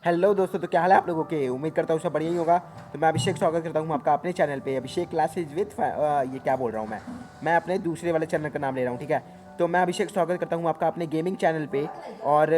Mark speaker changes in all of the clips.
Speaker 1: Hello दोस्तों, तो क्या हाल है आप लोगों के। उम्मीद करता हूँ सब बढ़िया ही होगा। तो मैं अभिषेक स्वागत करता हूँ आपका अपने चैनल पे अभिषेक क्लासेज विद ये क्या बोल रहा हूँ मैं अपने दूसरे वाले चैनल का नाम ले रहा हूँ, ठीक है। तो मैं अभिषेक स्वागत करता हूँ आपका अपने गेमिंग चैनल पे। और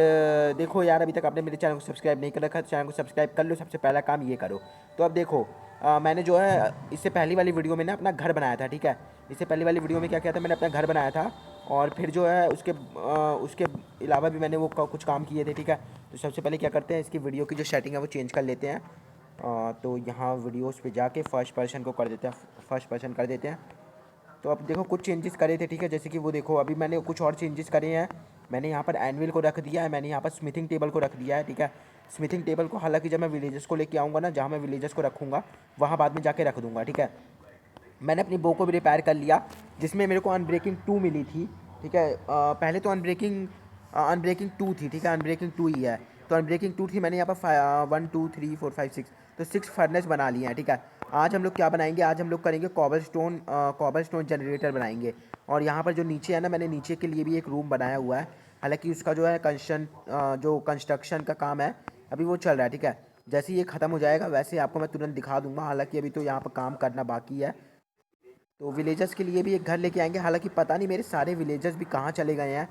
Speaker 1: देखो यार, अभी तक आपने मेरे चैनल को सब्सक्राइब नहीं कर रखा तो चैनल को सब्सक्राइब कर लो। सबसे पहला काम ये करो। तो अब देखो, मैंने जो है इससे पहली वाली वीडियो में ना अपना घर बनाया था, ठीक है। इससे पहली वाली वीडियो में क्या किया था, मैंने अपना घर बनाया था। और फिर जो है उसके अलावा भी मैंने वो कुछ काम किए थे, ठीक है। तो सबसे पहले क्या करते हैं, इसकी वीडियो की जो सेटिंग है वो चेंज कर लेते हैं। तो यहाँ वीडियोस पे जाके फर्स्ट पर्सन को कर देते हैं, फर्स्ट पर्सन कर देते हैं। तो अब देखो कुछ चेंजेस करे थे, ठीक है। जैसे कि वो देखो, अभी मैंने कुछ और चेंजेस करे हैं। मैंने यहाँ पर एनविल को रख दिया है, मैंने यहाँ पर स्मिथिंग टेबल को रख दिया है, ठीक है। स्मिथिंग टेबल को हालांकि जब मैं विलेजर्स को लेके आऊँगा ना, जहाँ मैं विलेजर्स को रखूँगा वहाँ बाद में जाके रख दूँगा, ठीक है। मैंने अपनी बो को भी रिपेयर कर लिया, जिसमें मेरे को अनब्रेकिंग 2 मिली थी, ठीक है। पहले तो अनब्रेकिंग 2 थी, ठीक है। अनब्रेकिंग 2 ही है। तो अनब्रेकिंग 2 थी, मैंने यहाँ पर 1 2 3 4 5 6 तो 6 फर्नेस बना लिए हैं, ठीक है। आज हम लोग क्या बनाएंगे, आज हम लोग करेंगे कॉबल स्टोन जनरेटर बनाएंगे। और यहाँ पर जो नीचे है ना, मैंने नीचे के लिए भी एक रूम बनाया हुआ है। हालांकि उसका जो है कंस्ट्रक्शन का काम है अभी वो चल रहा है, ठीक है। जैसे ही ये ख़त्म हो जाएगा वैसे आपको मैं तुरंत दिखा दूंगा। हालांकि अभी तो यहाँ पर काम करना बाकी है। तो विलेजर्स के लिए भी एक घर लेके आएंगे। हालांकि पता नहीं मेरे सारे विलेजर्स भी कहाँ चले गए हैं।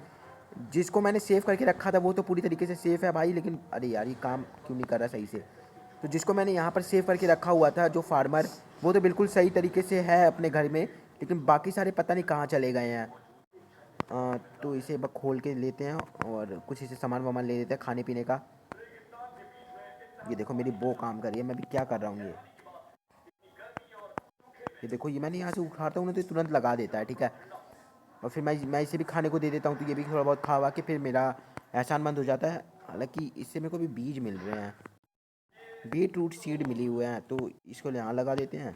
Speaker 1: जिसको मैंने सेव करके रखा था वो तो पूरी तरीके से सेफ़ है भाई, लेकिन अरे यार ये काम क्यों नहीं कर रहा सही से। तो जिसको मैंने यहाँ पर सेव करके रखा हुआ था, जो फार्मर, वो तो बिल्कुल सही तरीके से है अपने घर में। लेकिन बाकी सारे पता नहीं कहाँ चले गए हैं। तो इसे बस खोल के लेते हैं और कुछ इसे सामान वामान ले लेते हैं खाने पीने का। ये देखो मेरी बो काम कर रही है, मैं भी क्या कर रहा हूँ ये देखो, ये मैंने यहाँ से उठाता हूँ ना तो ये तुरंत लगा देता है, ठीक है। और फिर मैं इसे भी खाने को दे देता हूँ, तो ये भी थोड़ा बहुत खा वा के फिर मेरा एहसान मंद हो जाता है। हालांकि इससे मेरे को भी बीज मिल रहे हैं, बीट रूट सीड मिली हुए हैं, तो इसको यहाँ लगा देते हैं।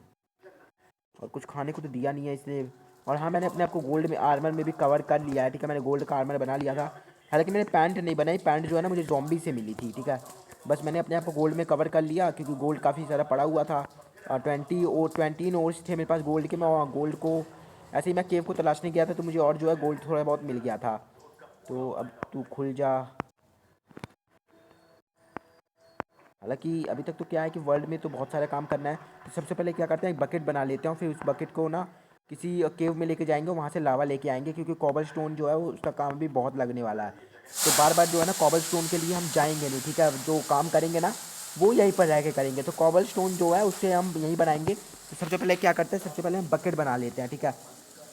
Speaker 1: और कुछ खाने को तो दिया नहीं है इसने। और हाँ, मैंने अपने आप को गोल्ड में आर्मर में भी कवर कर लिया है, ठीक है। मैंने गोल्ड का आर्मर बना लिया था। हालांकि मैंने पैंट नहीं बनाई, पैंट जो है ना मुझे जॉम्बी से मिली थी, ठीक है। बस मैंने अपने आप को गोल्ड में कवर कर लिया, क्योंकि गोल्ड काफ़ी सारा पड़ा हुआ था। 20 ओर्स थे मेरे पास गोल्ड के। मैं गोल्ड को ऐसे ही मैं केव को तलाशने गया था, तो मुझे और जो है गोल्ड थोड़ा बहुत मिल गया था। तो अब तू खुल जा। हालांकि अभी तक तो क्या है कि वर्ल्ड में तो बहुत सारा काम करना है। तो सबसे पहले क्या करते हैं, एक बकेट बना लेते हैं। फिर उस बकेट को ना किसी केव में लेके जाएंगे, वहाँ से लावा लेके आएंगे, क्योंकि कॉबल स्टोन जो है वो उसका काम भी बहुत लगने वाला है। तो बार बार जो है ना कॉबल स्टोन के लिए हम जाएंगे नहीं, ठीक है। जो काम करेंगे ना वो यहीं पर रह के करेंगे। तो कॉबल स्टोन जो है उससे हम यहीं बनाएंगे। तो सबसे पहले क्या करते हैं, सबसे पहले हम बकेट बना लेते हैं, ठीक है।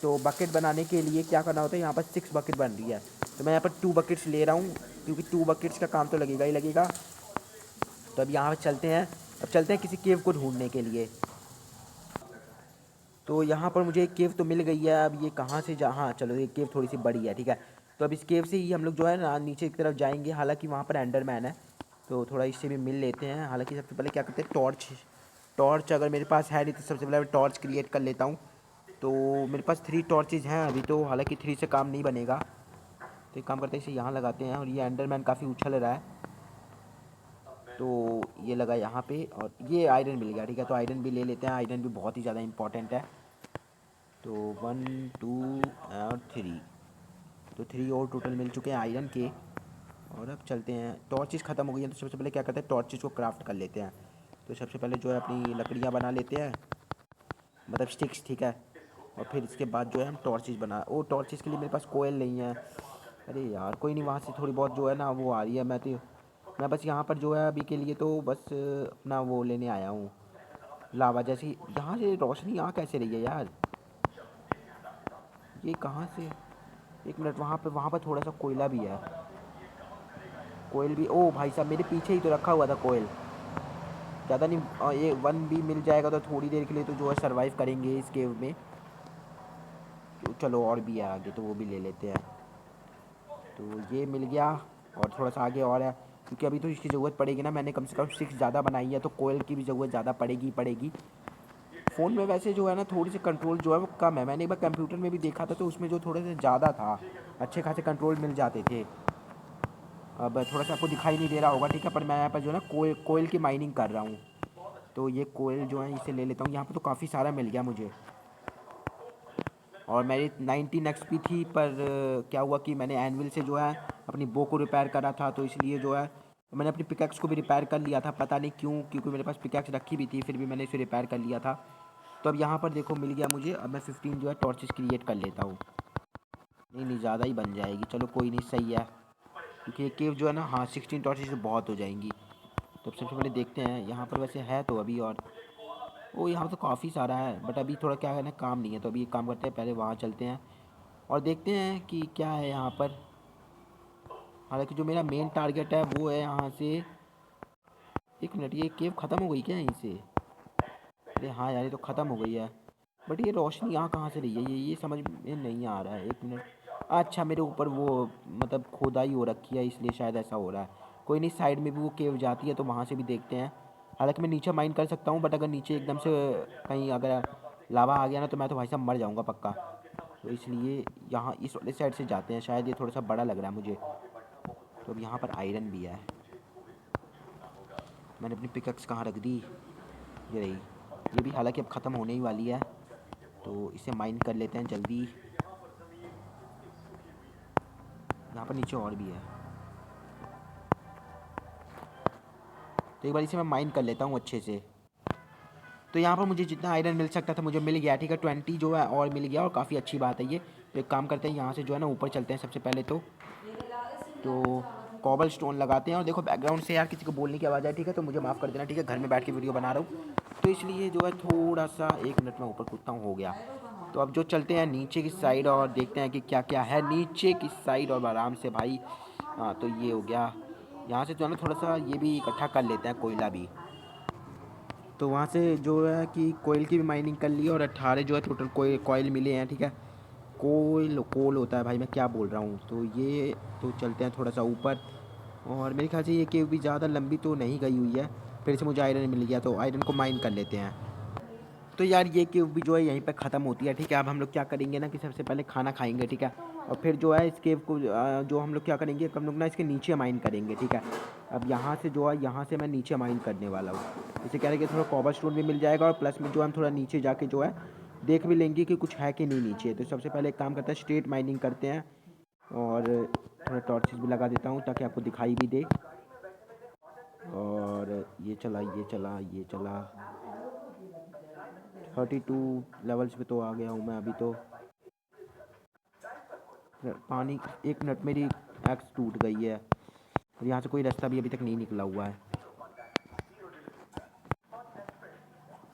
Speaker 1: तो बकेट बनाने के लिए क्या करना होता है, यहाँ पर 6 बकेट बन रही है। तो मैं यहाँ पर 2 बकेट्स ले रहा हूँ, क्योंकि 2 बकेट्स का काम तो लगेगा ही लगेगा। तो अब यहाँ पे चलते हैं। अब चलते हैं किसी केव को ढूंढने के लिए। तो यहाँ पर मुझे एक केव तो मिल गई है। अब ये कहाँ से हाँ चलो, ये केव थोड़ी सी बड़ी है, ठीक है। तो अब इस केव से ही हम लोग जो है ना नीचे की तरफ जाएंगे। हालांकि वहाँ पर एंडरमैन है, तो थोड़ा इससे भी मिल लेते हैं। हालांकि सबसे पहले क्या करते हैं, टॉर्च। टॉर्च अगर मेरे पास है नहीं तो सबसे पहले मैं टॉर्च क्रिएट कर लेता हूँ। तो मेरे पास 3 टॉर्चेज़ हैं अभी तो। हालांकि 3 से काम नहीं बनेगा, तो एक काम करते हैं, इसे यहाँ लगाते हैं। और ये एंडरमैन काफ़ी उछल रहा है, तो ये लगा यहाँ पे। और ये आयरन मिल गया, ठीक है। तो आयरन भी ले लेते हैं, आयरन भी बहुत ही ज़्यादा इंपॉर्टेंट है। तो 1 2 और 3, तो 3 और टोटल मिल चुके हैं आयरन के। और अब चलते हैं, टॉर्चेस ख़त्म हो गई हैं, तो सबसे पहले क्या करते हैं, टॉर्चेस को क्राफ्ट कर लेते हैं। तो सबसे पहले जो है अपनी लकड़ियाँ बना लेते हैं, मतलब स्टिक्स, ठीक है। और फिर इसके बाद जो है हम टॉर्चेस टॉर्चेस के लिए मेरे पास कोयल नहीं है। अरे यार कोई नहीं, वहाँ से थोड़ी बहुत जो है ना वो आ रही है। मैं बस यहाँ पर जो है अभी के लिए तो बस अपना वो लेने आया हूँ, लावा जैसी। यहाँ से रोशनी आ कैसे रही है यार, ये कहाँ से। एक मिनट, वहाँ पर थोड़ा सा कोयला भी है। कोयल भी, ओ भाई साहब मेरे पीछे ही तो रखा हुआ था कोयल। ज़्यादा नहीं, ये 1 भी मिल जाएगा तो थोड़ी देर के लिए तो जो है सरवाइव करेंगे इस केव में। तो चलो और भी है आगे, तो वो भी ले लेते हैं। तो ये मिल गया। और थोड़ा सा आगे और है, क्योंकि अभी तो इसकी ज़रूरत पड़ेगी ना। मैंने कम से कम 6 ज़्यादा बनाई है, तो कोयल की भी ज़रूरत ज़्यादा पड़ेगी पड़ेगी। फ़ोन में वैसे जो है ना थोड़ी सी कंट्रोल जो है वो कम है। मैंने एक बार कंप्यूटर में भी देखा था, तो उसमें जो थोड़े से ज़्यादा था, अच्छे खासे कंट्रोल मिल जाते थे। अब थोड़ा सा आपको दिखाई नहीं दे रहा होगा, ठीक है। पर मैं यहाँ पर जो है ना कोयल की माइनिंग कर रहा हूँ। तो ये कोयल जो है इसे ले लेता हूँ। यहाँ पर तो काफ़ी सारा मिल गया मुझे। और मेरी 19 एक्सपी थी, पर क्या हुआ कि मैंने एनविल से जो है अपनी बो को रिपेयर करा था, तो इसलिए जो है तो मैंने अपनी पिकैक्स को भी रिपेयर कर लिया था, पता नहीं क्यों, क्योंकि मेरे पास पिकैक्स रखी भी थी, फिर भी मैंने इसे रिपेयर कर लिया था। तो अब यहाँ पर देखो मिल गया मुझे। अब मैं 15 जो है टॉर्चेस क्रिएट कर लेता हूँ। नहीं नहीं, ज़्यादा ही बन जाएगी, चलो कोई नहीं, सही है। क्योंकि ये केव जो है ना, हाँ 16 टॉर्चेस तो बहुत हो जाएंगी। तो सबसे पहले देखते हैं यहाँ पर, वैसे है तो अभी, और ओ यहाँ तो काफ़ी सारा है, बट अभी थोड़ा क्या है ना, काम नहीं है, तो अभी एक काम करते हैं, पहले वहाँ चलते हैं और देखते हैं कि क्या है यहाँ पर। हालांकि जो मेरा मेन टारगेट है वो है यहाँ से। एक मिनट, ये केव ख़त्म हो गई क्या यहीं से? अरे हाँ यार, ये तो ख़त्म हो गई है, बट ये रोशनी यहाँ कहाँ से रही है, ये समझ में नहीं आ रहा है। एक मिनट, अच्छा मेरे ऊपर वो मतलब खोदाई हो रखी है, इसलिए शायद ऐसा हो रहा है। कोई नहीं, साइड में भी वो केव जाती है तो वहाँ से भी देखते हैं। हालांकि मैं नीचे माइन कर सकता हूँ, बट अगर नीचे एकदम से कहीं अगर लावा आ गया ना, तो मैं तो भाई साहब मर जाऊँगा पक्का। तो इसलिए यहाँ इस वाले साइड से जाते हैं, शायद ये थोड़ा सा बड़ा लग रहा है मुझे। तो अब यहाँ पर आयरन भी है। मैंने अपनी पिकअक्स कहाँ रख दी? ये रही। ये भी हालांकि अब ख़त्म होने ही वाली है, तो इसे माइन कर लेते हैं जल्दी। यहाँ पर नीचे और भी है, तो एक बार इसे मैं माइन कर लेता हूँ अच्छे से। तो यहाँ पर मुझे जितना आयरन मिल सकता था मुझे मिल गया, ठीक है। 20 जो है और मिल गया, और काफ़ी अच्छी बात है ये। तो एक काम करते हैं, यहाँ से जो है ना ऊपर चलते हैं सबसे पहले तो कॉबल स्टोन लगाते हैं। और देखो बैकग्राउंड से यार किसी को बोलने की आवाज़ है, ठीक है, तो मुझे माफ़ कर देना, ठीक है। घर में बैठ के वीडियो बना रहा हूँ, तो इसलिए जो है थोड़ा सा, एक मिनट में ऊपर कूदता हूँ, हो गया। तो अब जो चलते हैं नीचे की साइड और देखते हैं कि क्या क्या है नीचे की साइड, और आराम से भाई। हाँ तो ये हो गया। यहाँ से जो है ना थोड़ा सा ये भी इकट्ठा कर लेते हैं, कोयला भी। तो वहाँ से जो है कि कोयल की भी माइनिंग कर ली, और 18 जो है टोटल कोयल मिले हैं, ठीक है। कोयल कोल होता है भाई, मैं क्या बोल रहा हूँ। तो ये, तो चलते हैं थोड़ा सा ऊपर। और मेरे ख्याल से ये केव भी ज़्यादा लंबी तो नहीं गई हुई है। फिर से मुझे आयरन मिल गया, तो आयरन को माइन कर लेते हैं। तो यार ये केव भी जो है यहीं पे ख़त्म होती है, ठीक है। अब हम लोग क्या करेंगे ना कि सबसे पहले खाना खाएंगे, ठीक है। और फिर जो है इस केव को जो हम लोग क्या करेंगे, हम लोग ना इसके नीचे माइन करेंगे, ठीक है। अब यहाँ से जो है, यहाँ से मैं नीचे माइन करने वाला हूँ। इसे कह रहे कि थोड़ा कॉपर स्टोन भी मिल जाएगा, और प्लस में जो हम थोड़ा नीचे जाके जो है देख भी लेंगे कि कुछ है कि नहीं नीचे। तो सबसे पहले एक काम करते हैं, स्ट्रेट माइनिंग करते हैं। और थोड़ा टॉर्चेस भी लगा देता हूँ ताकि आपको दिखाई भी दे। और ये चला, ये चला, ये चला। 32 लेवल्स पे तो आ गया हूँ मैं अभी तो। पानी, एक मिनट, मेरी एक्स टूट गई है, और यहाँ से कोई रास्ता भी अभी तक नहीं निकला हुआ है।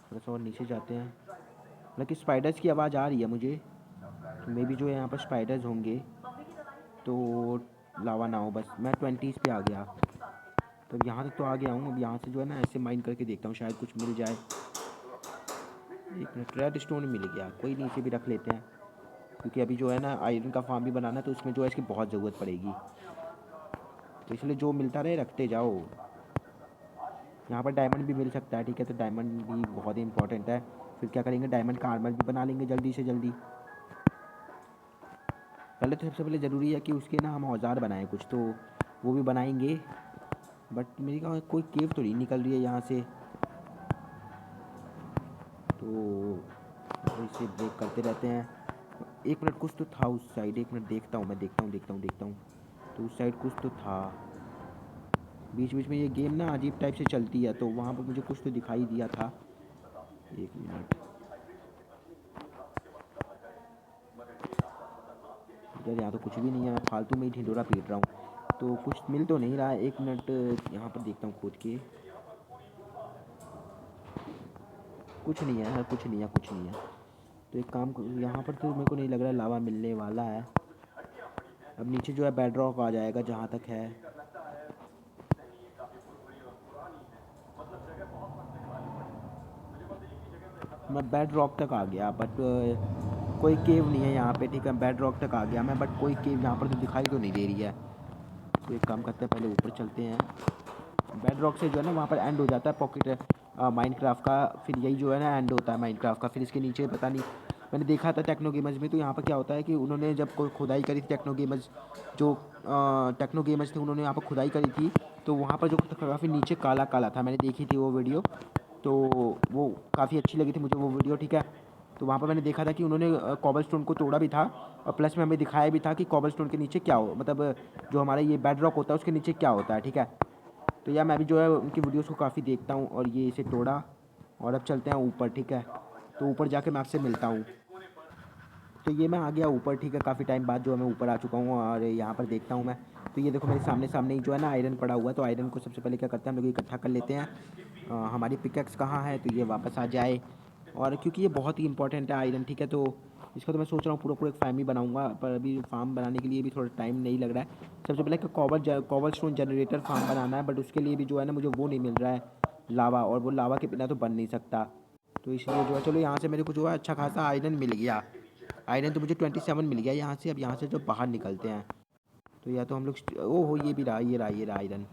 Speaker 1: थोड़ा सा और नीचे जाते हैं, मतलब कि स्पाइडर्स की आवाज़ आ रही है मुझे। तो मे भी जो है यहाँ पर स्पाइडर्स होंगे, तो लावा ना हो बस। मैं 20 पे आ गया, तो अब यहाँ तक तो आ गया हूँ। अब यहाँ से जो है ना ऐसे माइन करके देखता हूँ, शायद कुछ मिल जाए। एक मिनट, रेड स्टोन मिल गया, कोई नहीं, इसे भी रख लेते हैं। क्योंकि अभी जो है ना आयरन का फार्म भी बनाना है, तो उसमें जो है इसकी बहुत ज़रूरत पड़ेगी। तो इसलिए जो मिलता रहे रखते जाओ। यहाँ पर डायमंड भी मिल सकता है, ठीक है, तो डायमंड भी बहुत ही इंपॉर्टेंट है। फिर क्या करेंगे, डायमंड का आर्मर भी बना लेंगे जल्दी से जल्दी। पहले तो सबसे पहले ज़रूरी है कि उसके ना हम औजार बनाएं कुछ, तो वो भी बनाएंगे। बट मेरी कहा कोई केव तो नहीं निकल रही है यहाँ से, तो इसे ब्रेक करते रहते हैं। एक मिनट, कुछ तो था उस साइड, एक मिनट देखता हूँ, मैं देखता हूँ। तो उस साइड कुछ तो था। बीच बीच में ये गेम ना अजीब टाइप से चलती है, तो वहाँ पर मुझे कुछ तो दिखाई दिया था। एक मिनट यार, यहाँ तो कुछ भी नहीं है, मैं फालतू में ही ढिंडोरा पीट रहा हूँ। तो कुछ मिल तो नहीं रहा है, एक मिनट यहाँ पर देखता हूँ खोद के। कुछ नहीं है यार, कुछ नहीं है, कुछ नहीं है। तो एक काम, यहाँ पर तो मेरे को नहीं लग रहा है लावा मिलने वाला है। अब नीचे जो है बेड रॉक आ जाएगा जहाँ तक है। मैं बेड रॉक तक आ गया, बट कोई केव नहीं है यहाँ पे, ठीक है। बेड रॉक तक आ गया मैं, बट कोई केव यहाँ पर तो दिखाई तो नहीं दे रही है। तो एक काम करते हैं, पहले ऊपर चलते हैं। बेड रॉक से जो है ना वहाँ पर एंड हो जाता है पॉकेट माइनक्राफ्ट का। फिर यही जो है ना एंड होता है माइनक्राफ्ट का। फिर इसके नीचे पता नहीं, मैंने देखा था टेक्नो गेमर्स में, तो यहाँ पर क्या होता है कि उन्होंने जब कोई खुदाई करी थी, टेक्नो गेमर्स जो टेक्नो गेमर्स थे, उन्होंने यहाँ पर खुदाई करी थी। तो वहाँ पर जो काफ़ी नीचे काला काला था, मैंने देखी थी वो वीडियो। तो वो काफ़ी अच्छी लगी थी मुझे वो वीडियो, ठीक है। तो वहाँ पर मैंने देखा था कि उन्होंने कॉबल स्टोन को तोड़ा भी था, और प्लस में हमें दिखाया भी था कि कॉबल स्टोन के नीचे क्या हो, मतलब जो हमारा ये बेड रॉक होता है उसके नीचे क्या होता है, ठीक है। तो यार मैं भी जो है उनकी वीडियोस को काफ़ी देखता हूँ, और ये इसे तोड़ा। और अब चलते हैं ऊपर, ठीक है। तो ऊपर जाके मैं आपसे मिलता हूँ। तो ये मैं आ गया ऊपर, ठीक है। काफ़ी टाइम बाद जो है मैं ऊपर आ चुका हूँ, और यहाँ पर देखता हूँ मैं। तो ये देखो मेरे सामने सामने ही जो है ना आयरन पड़ा हुआ है। तो आयरन को सबसे पहले क्या करते हैं हम लोग, इकट्ठा कर लेते हैं। हमारी पिकैक्स कहाँ है, तो ये वापस आ जाए। और क्योंकि ये बहुत ही इंपॉर्टेंट है आयरन, ठीक है। तो इसका तो मैं सोच रहा हूँ पूरा पूरा एक फार्म ही बनाऊंगा, पर अभी फार्म बनाने के लिए भी थोड़ा टाइम नहीं लग रहा है। सबसे पहले कॉबल स्टोन जनरेटर फार्म बनाना है, बट उसके लिए भी जो है ना मुझे वो नहीं मिल रहा है, लावा। और वो लावा के बिना तो बन नहीं सकता। तो इसलिए जो है चलो यहाँ से मेरे को जो है अच्छा खासा आयरन मिल गया। आयरन तो मुझे 27 मिल गया यहाँ से। अब यहाँ से जो बाहर निकलते हैं, तो या तो हम लोग ओ हो, ये भी रहा, ये रहा आयरन।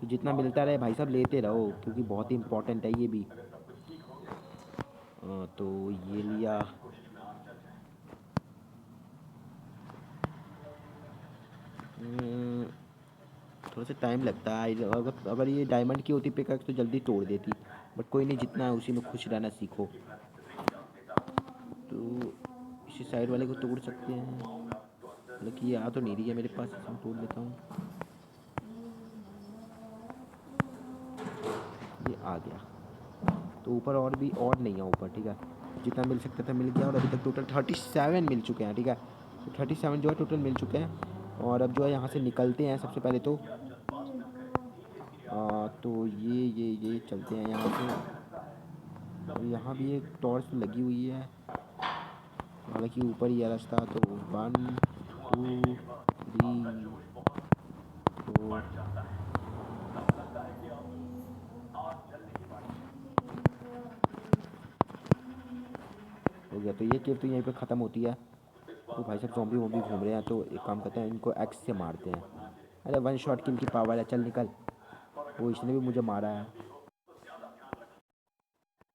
Speaker 1: तो जितना मिलता रहे भाई साहब लेते रहो, क्योंकि बहुत ही इंपॉर्टेंट है ये भी। तो ये लिया। हम्म, थोड़ा सा टाइम लगता है। अगर अगर ये डायमंड की होती पिकैक्स तो जल्दी तोड़ देती, बट कोई नहीं, जितना है उसी में खुश रहना सीखो। तो इसी साइड वाले को तोड़ सकते हैं, हालांकि ये आ तो नहीं रही है मेरे पास, इसे मैं तोड़ लेता हूँ। ये आ गया। तो ऊपर और भी और नहीं है ऊपर, ठीक है। जितना मिल सकता था मिल गया, और अभी तक टोटल 37 मिल चुके हैं, ठीक है। तो 37 जो है टोटल मिल चुके हैं। और अब जो है यहाँ से निकलते हैं सबसे पहले तो। तो ये चलते हैं यहाँ से। और यहाँ भी एक टॉर्च लगी हुई है, हालांकि ऊपर ही है रास्ता। तो 1 2 3 4 हो गया। तो ये केव तो यहीं पे ख़त्म होती है। तो भाई साहब ज़ॉम्बी वॉम्बी घूम रहे हैं, तो एक काम करते हैं, इनको एक्स से मारते हैं। अरे वन शॉट किल की पावर है, चल निकल। वो इसने भी मुझे मारा है।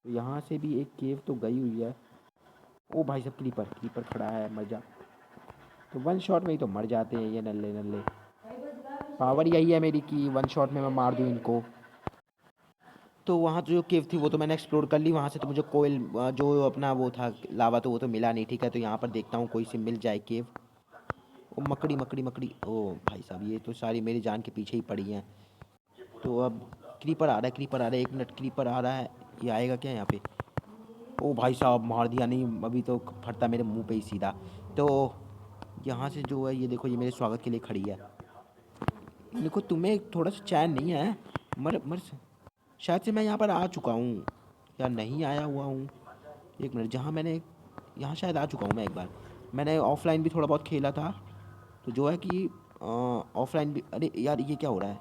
Speaker 1: तो यहाँ से भी एक केव तो गई हुई है। ओ भाई साहब क्रीपर क्रीपर खड़ा है, मर जा। तो वन शॉट में ही तो मर जाते हैं ये नल्ले नल्ले। पावर यही है मेरी कि वन शॉट में मैं मार दूँ इनको। तो वहाँ जो केव थी वो तो मैंने एक्सप्लोर कर ली। वहाँ से तो मुझे कोयल जो अपना वो था लावा, तो वो तो मिला नहीं, ठीक है। तो यहाँ पर देखता हूँ कोई सी मिल जाए केव। ओ मकड़ी मकड़ी मकड़ी, ओ भाई साहब ये तो सारी मेरी जान के पीछे ही पड़ी हैं। तो अब क्रीपर आ रहा है, क्रीपर आ रहा है, 1 मिनट, क्रीपर आ रहा है। ये आएगा क्या यहाँ पे? ओ भाई साहब मार दिया, नहीं अभी तो फटता मेरे मुंह पे ही सीधा। तो यहाँ से जो है ये देखो, ये मेरे स्वागत के लिए खड़ी है। देखो तुम्हें थोड़ा सा चैन नहीं है? मर मर शायद से मैं यहाँ पर आ चुका हूँ या नहीं आया हुआ हूँ। 1 मिनट, जहाँ मैंने यहाँ शायद आ चुका हूँ मैं एक बार। मैंने ऑफलाइन भी थोड़ा बहुत खेला था। तो जो है कि ऑफलाइन भी, अरे यार ये क्या हो रहा है?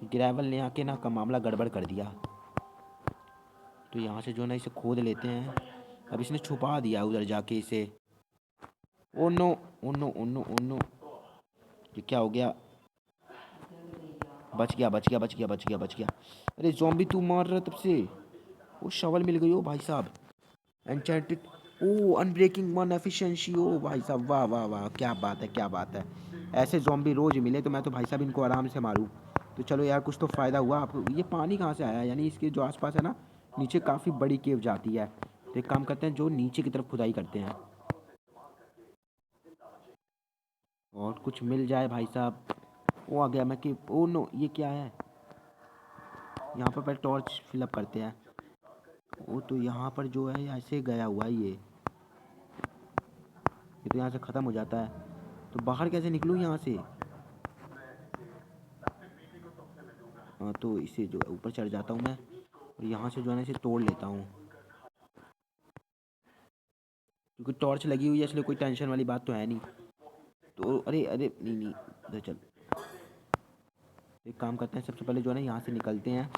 Speaker 1: ग्रेवल ने आके ना का मामला गड़बड़ कर दिया। तो यहाँ से जो है ना इसे खोद लेते हैं। अब इसने छुपा दिया उधर जाके इसे। Oh no oh no oh no oh no, ये क्या हो गया? बच गया बच गया बच गया बच गया बच गया। अरे ज़ॉम्बी तू मार रहा तब से। वो शवल मिल गई, ओ भाई साहब। एन्चेंटेड, ओ अनब्रेकिंग 1 एफिशिएंसी, ओ भाई साहब वाह वाह वाह, क्या बात है क्या बात है। ऐसे ज़ॉम्बी रोज़ मिले तो मैं तो भाई साहब इनको आराम से मारूँ। तो चलो यार कुछ तो फ़ायदा हुआ आपको। ये पानी कहाँ से आया? यानी इसके जो आसपास है ना, नीचे काफ़ी बड़ी केव जाती है। तो एक काम करते हैं, जो नीचे की तरफ खुदाई करते हैं, और कुछ मिल जाए भाई साहब। वो आ गया मैं कि ओ नो, ये क्या है? यहाँ पर पहले टॉर्च फिलअप करते हैं। वो तो यहाँ पर जो है ऐसे गया हुआ है ये तो यहाँ से ख़त्म हो जाता है। तो बाहर कैसे निकलूँ यहाँ से? हाँ तो इसे जो है ऊपर चढ़ जाता हूँ मैं, और यहाँ से जो है ना इसे तोड़ लेता हूँ। क्योंकि टॉर्च लगी हुई है इसलिए कोई टेंशन वाली बात तो है नहीं। तो अरे अरे नहीं नहीं, इधर चल। एक काम करते हैं, सबसे पहले जो है ना यहाँ से निकलते हैं।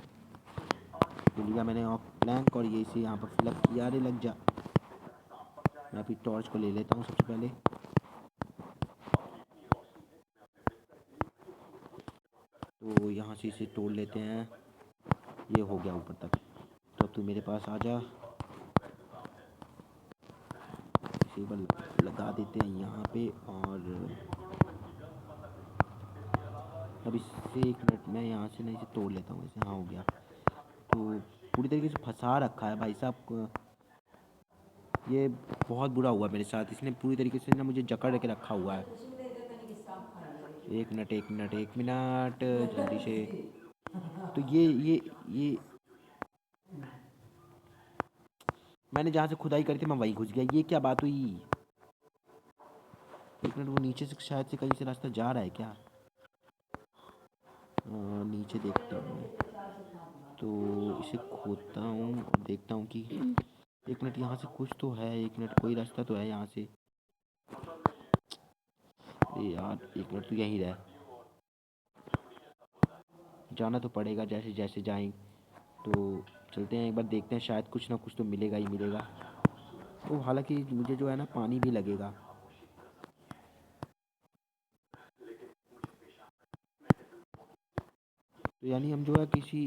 Speaker 1: तो लिया मैंने ऑफ प्लैंक, और ये इसे यहाँ पर फिलअप किया। अरे लग जा। मैं अभी टॉर्च को ले लेता हूँ सबसे पहले। तो यहाँ से इसे तोड़ लेते हैं। ये हो गया ऊपर तक। तो अब तू मेरे पास आ जा। इसे एक बार लगा देते हैं यहाँ पे। और अब इससे 1 मिनट मैं यहाँ से नहीं इसे तोड़ लेता हूँ इसे। हाँ हो गया। तो पूरी तरीके से फंसा रखा है भाई साहब को। ये बहुत बुरा हुआ मेरे साथ, इसने पूरी तरीके से ना मुझे जकड़ के रखा हुआ है। एक मिनट जल्दी से। तो ये मैंने जहाँ से खुदाई करी थी मैं वहीं घुस गया, ये क्या बात हुई? एक मिनट, वो नीचे से शायद से कहीं से रास्ता जा रहा है क्या? नीचे देखता हूँ, तो इसे खोदता हूँ और देखता हूँ कि एक मिनट यहाँ से कुछ तो है, एक मिनट कोई रास्ता तो है यहाँ से। अरे यार एक मिनट, तो यहीं रह, जाना तो पड़ेगा जैसे जैसे जाएं। तो चलते हैं एक बार, देखते हैं शायद कुछ ना कुछ तो मिलेगा ही मिलेगा। तो हालांकि मुझे जो है ना पानी भी लगेगा। तो यानी हम जो है किसी,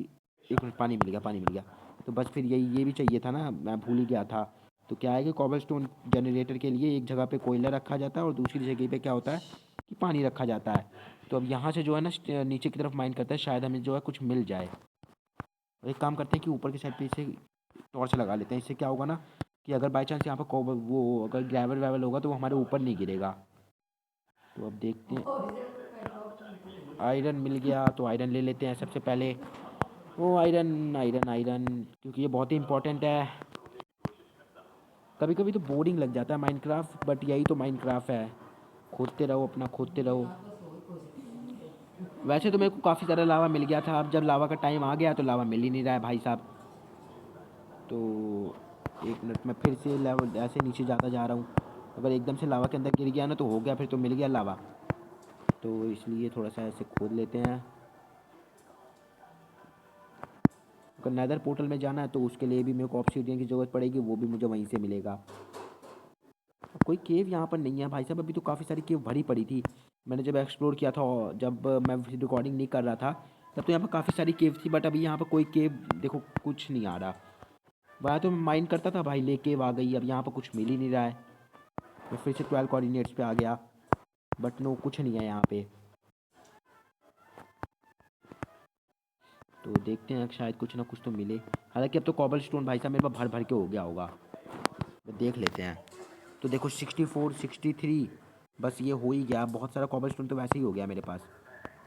Speaker 1: एक मिनट, पानी मिल गया, पानी मिल गया। तो बस फिर यही, ये भी चाहिए था ना, मैं भूल ही गया था। तो क्या है कि कॉबलस्टोन जनरेटर के लिए एक जगह पे कोयला रखा जाता है और दूसरी जगह पे क्या होता है कि पानी रखा जाता है। तो अब यहाँ से जो है ना नीचे की तरफ माइन करता है, शायद हमें जो है कुछ मिल जाए। और एक काम करते हैं कि ऊपर की साइड पे इसे टॉर्च लगा लेते हैं। इससे क्या होगा ना कि अगर बाई चांस यहाँ पर वो अगर ग्रेवल वेवल होगा तो वो हमारे ऊपर नहीं गिरेगा। तो अब देखते हैं। आयरन मिल गया, तो आयरन ले लेते हैं सबसे पहले। वो आयरन आयरन आयरन, क्योंकि ये बहुत ही इंपॉर्टेंट है। कभी कभी तो बोरिंग लग जाता है माइनक्राफ्ट, बट यही तो माइनक्राफ्ट है, खोदते रहो अपना, खोदते रहो। वैसे तो मेरे को काफ़ी सारा लावा मिल गया था, अब जब लावा का टाइम आ गया तो लावा मिल ही नहीं रहा है भाई साहब। तो एक मिनट में फिर से लेवल ऐसे नीचे जाता जा रहा हूँ। अगर एकदम से लावा के अंदर गिर गया ना तो हो गया, फिर तो मिल गया लावा। तो इसलिए थोड़ा सा ऐसे खोद लेते हैं। अगर नेदर पोर्टल में जाना है तो उसके लिए भी मेरे को ऑब्सीडियन की ज़रूरत पड़ेगी, वो भी मुझे वहीं से मिलेगा। अब कोई केव यहाँ पर नहीं है भाई साहब, अभी तो काफ़ी सारी केव भरी पड़ी थी। मैंने जब एक्सप्लोर किया था और जब मैं रिकॉर्डिंग नहीं कर रहा था तब तो यहाँ पर काफ़ी सारी केव थी, बट अभी यहाँ पर कोई केव देखो कुछ नहीं आ रहा। वहाँ तो मैं माइंड करता था भाई, ले केव आ गई, अब यहाँ पर कुछ मिल ही नहीं रहा है। मैं फिर से 12 कोऑर्डिनेट्स पे आ गया, बट नो कुछ नहीं है यहाँ पे। तो देखते हैं शायद कुछ ना कुछ तो मिले। हालांकि अब तो कॉबल स्टोन भाई साहब मेरे पास भर भर के हो गया होगा, तो देख लेते हैं। तो देखो 64 63, बस ये हो ही गया। बहुत सारा कॉबल स्टोन तो वैसे ही हो गया मेरे पास।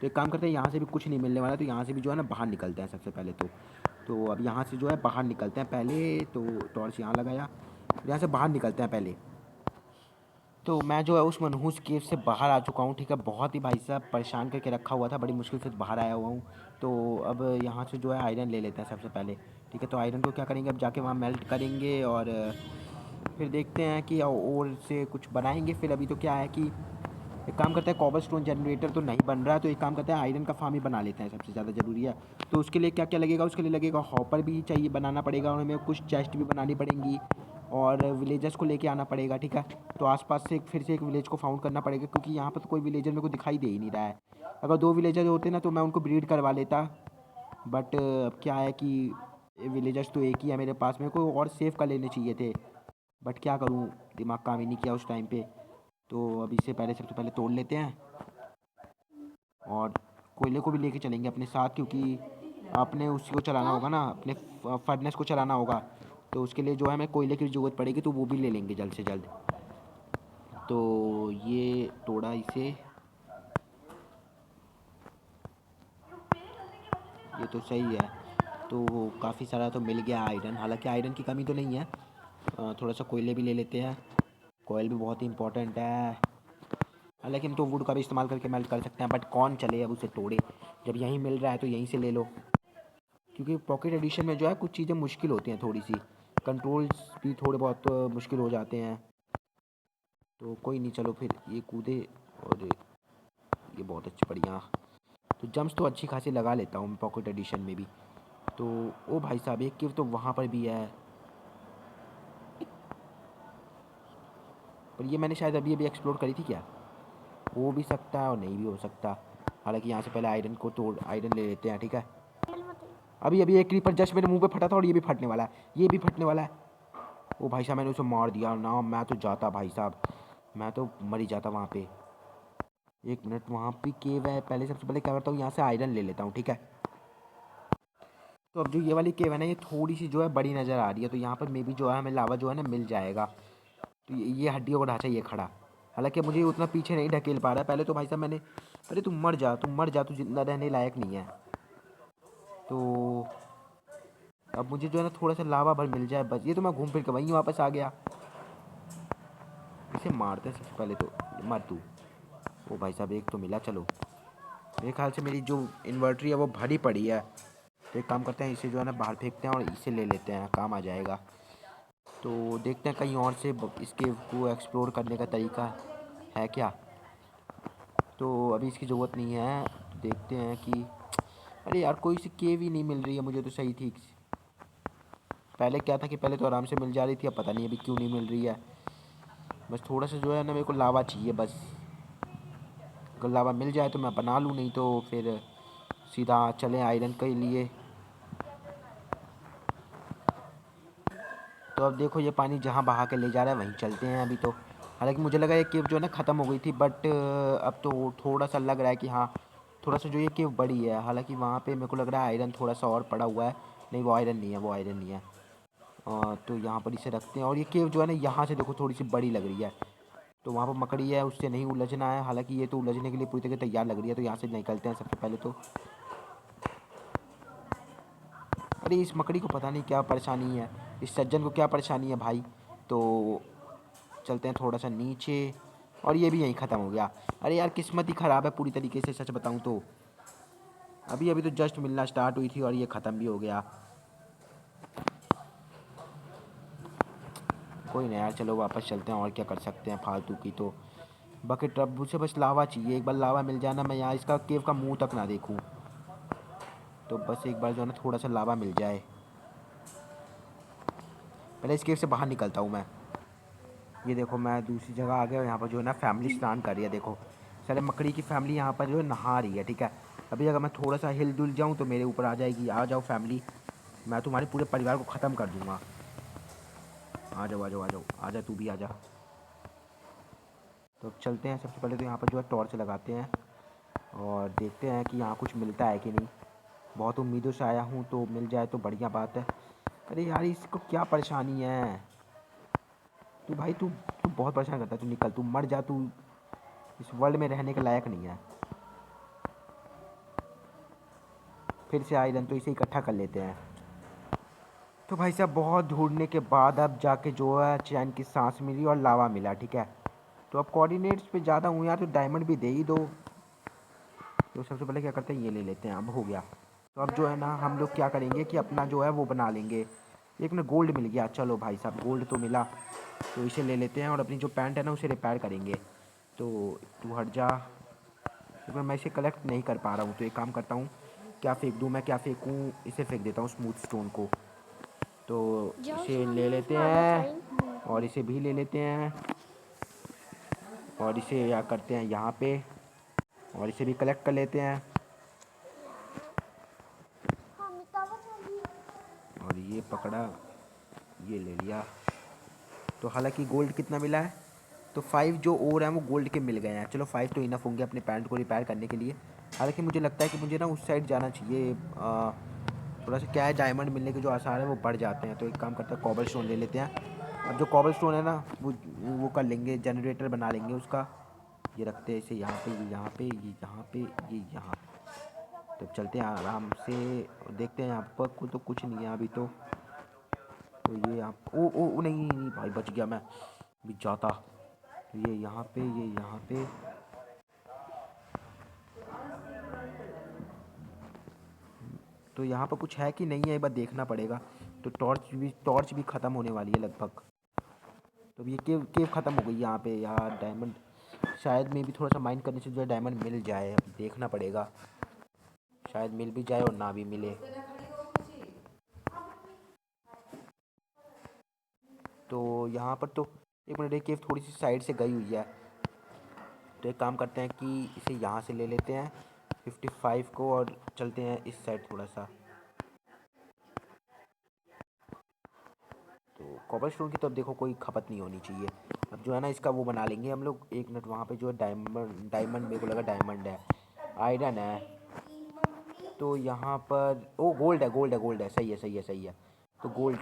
Speaker 1: तो एक काम करते हैं, यहाँ से भी कुछ नहीं मिलने वाला, तो यहाँ से भी जो है ना बाहर निकलते हैं सबसे पहले। तो अब यहाँ से जो है बाहर निकलते हैं पहले। तो टॉर्च यहाँ लगाया, यहाँ से बाहर निकलते हैं पहले। तो मैं जो है उस मनहूस केव से बाहर आ चुका हूँ, ठीक है। बहुत ही भाई साहब परेशान करके रखा हुआ था, बड़ी मुश्किल से बाहर आया हुआ हूँ। तो अब यहाँ से जो है आयरन ले लेते हैं सबसे पहले, ठीक है। तो आयरन को क्या करेंगे, अब जाके वहाँ मेल्ट करेंगे और फिर देखते हैं कि और से कुछ बनाएंगे। फिर अभी तो क्या है कि एक काम करते हैं, कॉबल स्टोन जनरेटर तो नहीं बन रहा है, तो एक काम करते हैं आयरन का फार्म ही बना लेते हैं, सबसे ज़्यादा ज़रूरी है। तो उसके लिए क्या क्या लगेगा, उसके लिए लगेगा हॉपर भी चाहिए, बनाना पड़ेगा, और हमें कुछ चेस्ट भी बनानी पड़ेंगी, और विलेजर्स को लेके आना पड़ेगा, ठीक है। तो आसपास से फिर से एक विलेज को फाउंड करना पड़ेगा, क्योंकि यहाँ पर तो कोई विलेजर मेरे को दिखाई दे ही नहीं रहा है। अगर 2 विलेजर होते ना तो मैं उनको ब्रीड करवा लेता, बट अब क्या है कि विलेजर्स तो एक ही है मेरे पास, मेरे को और सेव कर लेने चाहिए थे, बट क्या करूँ, दिमाग काम ही नहीं किया उस टाइम पे। तो अब इससे पहले सबसे पहले तोड़ लेते हैं, और कोयले को भी लेके चलेंगे अपने साथ, क्योंकि आपने उसी को चलाना होगा ना, अपने फर्नेस को चलाना होगा। तो उसके लिए जो है हमें कोयले की ज़रूरत पड़ेगी, तो वो भी ले लेंगे जल्द से जल्द। तो ये तोड़ा इसे, ये तो सही है। तो काफ़ी सारा तो मिल गया आयरन, हालांकि आयरन की कमी तो नहीं है। थोड़ा सा कोयले भी ले लेते हैं, कोयल भी बहुत ही इंपॉर्टेंट है। हालांकि हम तो वुड का भी इस्तेमाल करके मेल्ट कर सकते हैं, बट कौन चले अब उसे तोड़े, जब यहीं मिल रहा है तो यहीं से ले लो। क्योंकि पॉकेट एडिशन में जो है कुछ चीज़ें मुश्किल होती हैं, थोड़ी सी कंट्रोल्स भी थोड़े बहुत मुश्किल हो जाते हैं। तो कोई नहीं, चलो फिर ये कूदे, और ये बहुत अच्छी बढ़िया। तो जंप्स तो अच्छी खासी लगा लेता हूँ मैं पॉकेट एडिशन में भी। तो ओ भाई साहब, एक केव तो वहाँ पर भी है, पर ये मैंने शायद अभी अभी एक्सप्लोर करी थी क्या, हो भी सकता है और नहीं भी हो सकता। हालांकि यहाँ से पहले आयरन को तोड़, आयरन ले लेते हैं, ठीक है। अभी अभी एक क्रीपर जस्ट मेरे मुंह पे फटा था, और ये भी फटने वाला है, ये भी फटने वाला है। ओ भाई साहब, मैंने उसे मार दिया ना, मैं तो जाता भाई साहब, मैं तो मर ही जाता वहाँ पे। एक मिनट, वहाँ भी केव है, पहले सबसे पहले क्या करता हूँ, यहाँ से आयरन ले लेता हूँ, ठीक है। तो अब जो ये वाली केव है ना, ये थोड़ी सी जो है बड़ी नज़र आ रही है, तो यहाँ पर मे भी जो है हमें लावा जो है ना मिल जाएगा। तो ये हड्डियों का ढांचा ये खड़ा, हालांकि मुझे उतना पीछे नहीं ढकेल पा रहा है। पहले तो भाई साहब मैंने अरे तुम मर जा, तुम मर जा, तू जिंदा रहने लायक नहीं है। तो अब मुझे जो है ना थोड़ा सा लावा भर मिल जाए बस। ये तो मैं घूम फिर के वहीं वापस आ गया। इसे मारते हैं सबसे पहले तो। मर तू। ओ भाई साहब एक तो मिला। चलो मेरे ख्याल से मेरी जो इन्वर्टरी है वो भरी पड़ी है। तो एक काम करते हैं, इसे जो है ना बाहर फेंकते हैं और इसे ले लेते हैं, काम आ जाएगा। तो देखते हैं कहीं और से इसके को एक्सप्लोर करने का तरीका है क्या। तो अभी इसकी ज़रूरत नहीं है। तो देखते हैं कि अरे यार कोई सी केव ही नहीं मिल रही है मुझे तो सही ठीक से। पहले क्या था कि पहले तो आराम से मिल जा रही थी, अब पता नहीं अभी क्यों नहीं मिल रही है। बस थोड़ा सा जो है ना मेरे को लावा चाहिए बस। अगर लावा मिल जाए तो मैं बना लूँ, नहीं तो फिर सीधा चलें आयरन के लिए। तो अब देखो ये पानी जहाँ बहा के ले जा रहा है वहीं चलते हैं अभी तो। हालांकि मुझे लगा ये केव जो है ना ख़त्म हो गई थी, बट अब तो थोड़ा सा लग रहा है कि हाँ थोड़ा सा जो ये केव बड़ी है। हालांकि वहाँ पे मेरे को लग रहा है आयरन थोड़ा सा और पड़ा हुआ है। नहीं वो आयरन नहीं है, वो आयरन नहीं है। तो यहाँ पर इसे रखते हैं। और ये केव जो है ना यहाँ से देखो थोड़ी सी बड़ी लग रही है। तो वहाँ पर मकड़ी है, उससे नहीं उलझना है। हालांकि ये तो उलझने के लिए पूरी तरह तैयार लग रही है। तो यहाँ से निकलते हैं सबसे पहले तो। अरे इस मकड़ी को पता नहीं क्या परेशानी है, इस सज्जन को क्या परेशानी है भाई। तो चलते हैं थोड़ा सा नीचे। और ये भी यहीं ख़त्म हो गया। अरे यार किस्मत ही ख़राब है पूरी तरीके से, सच बताऊँ तो। अभी अभी तो जस्ट मिलना स्टार्ट हुई थी और ये ख़त्म भी हो गया। कोई नहीं यार, चलो वापस चलते हैं, और क्या कर सकते हैं फालतू की। तो बकेट रब्बू से बस लावा चाहिए, एक बार लावा मिल जाना, मैं यहाँ इसका केव का मुंह तक ना देखूँ। तो बस एक बार जो है ना थोड़ा सा लावा मिल जाए। पहले इस केव से बाहर निकलता हूँ मैं। ये देखो मैं दूसरी जगह आ गया। यहाँ पर जो है ना फैमिली स्नान कर रही है, देखो सारे मकड़ी की फैमिली यहाँ पर जो है नहा रही है, ठीक है। अभी अगर मैं थोड़ा सा हिल डुल जाऊँ तो मेरे ऊपर आ जाएगी। आ जाओ फैमिली, मैं तुम्हारे पूरे परिवार को ख़त्म कर दूँगा। आ जाओ आ जाओ आ जाओ, आ जा तू भी आ जा। तो अब चलते हैं, सबसे पहले तो यहाँ पर जो है टॉर्च लगाते हैं और देखते हैं कि यहाँ कुछ मिलता है कि नहीं। बहुत उम्मीदों से आया हूँ, तो मिल जाए तो बढ़िया बात है। अरे यार इसको क्या परेशानी है। तू भाई तू तू बहुत परेशान करता है, तू निकल, तू मर जा, तू इस वर्ल्ड में रहने के लायक नहीं है। फिर से आयरन, तो इसे इकट्ठा कर लेते हैं। तो भाई साहब बहुत ढूंढने के बाद अब जाके जो है चैन की सांस मिली और लावा मिला, ठीक है। तो अब कोऑर्डिनेट्स पे ज़्यादा हूँ यार, तो डायमंड भी दे ही दो। तो सबसे पहले क्या करते हैं, ये ले लेते हैं, अब हो गया। तो अब जो है ना हम लोग क्या करेंगे कि अपना जो है वो बना लेंगे। एक ना गोल्ड मिल गया, चलो भाई साहब गोल्ड तो मिला। तो इसे ले लेते हैं और अपनी जो पैंट है ना उसे रिपेयर करेंगे। तो तू हट जा, क्योंकि मैं इसे कलेक्ट नहीं कर पा रहा हूँ। तो एक काम करता हूँ, क्या फेंक दूँ मैं, क्या फेंकूँ, इसे फेंक देता हूँ स्मूथ स्टोन को। तो इसे ले लेते हैं और इसे भी ले लेते हैं और इसे या करते हैं यहाँ पे और इसे भी कलेक्ट कर लेते हैं। और ये पकड़ा, ये ले लिया। तो हालांकि गोल्ड कितना मिला है, तो 5 जो और हैं वो गोल्ड के मिल गए हैं। चलो 5 तो इनफ होंगे अपने पैंट को रिपेयर करने के लिए। हालांकि मुझे लगता है कि मुझे ना उस साइड जाना चाहिए। थोड़ा सा क्या है, डायमंड मिलने के जो आसार है वो बढ़ जाते हैं। तो एक काम करते हैं, कॉबल स्टोन ले लेते हैं। अब जो कॉबल स्टोन है ना वो कर लेंगे, जनरेटर बना लेंगे उसका। ये रखते हैं इसे यहाँ पे, ये यहाँ पे, ये यहाँ पे, ये यहाँ। तो चलते हैं आराम से, देखते हैं यहाँ पर तो कुछ नहीं है अभी तो। तो ये यहाँ, ओ नहीं नहीं भाई बच गया मैं, भी जाता। तो ये यहाँ पे, ये यहाँ पे। तो यहाँ पर कुछ है कि नहीं है एक बार देखना पड़ेगा। तो टॉर्च भी ख़त्म होने वाली है लगभग। तो ये केव केव ख़त्म हो गई यहाँ पे यार। डायमंड शायद में भी थोड़ा सा माइंड करने से जो है डायमंड मिल जाए, अब देखना पड़ेगा। शायद मिल भी जाए और ना भी मिले। तो यहाँ पर तो एक मिनट, एक केव थोड़ी सी साइड से गई हुई है। तो एक काम करते हैं कि इसे यहाँ से ले लेते हैं 55 को और चलते हैं इस साइड थोड़ा सा। तो कॉपर स्टोन की तो अब देखो कोई खपत नहीं होनी चाहिए। अब जो है ना इसका वो बना लेंगे हम लोग। एक मिनट, वहाँ पे जो है डायमंड, डायमंड मेरे को लगा डायमंड है, आयरन है। तो यहाँ पर ओ गोल्ड है, गोल्ड है, गोल्ड है, सही है सही है सही है। तो गोल्ड,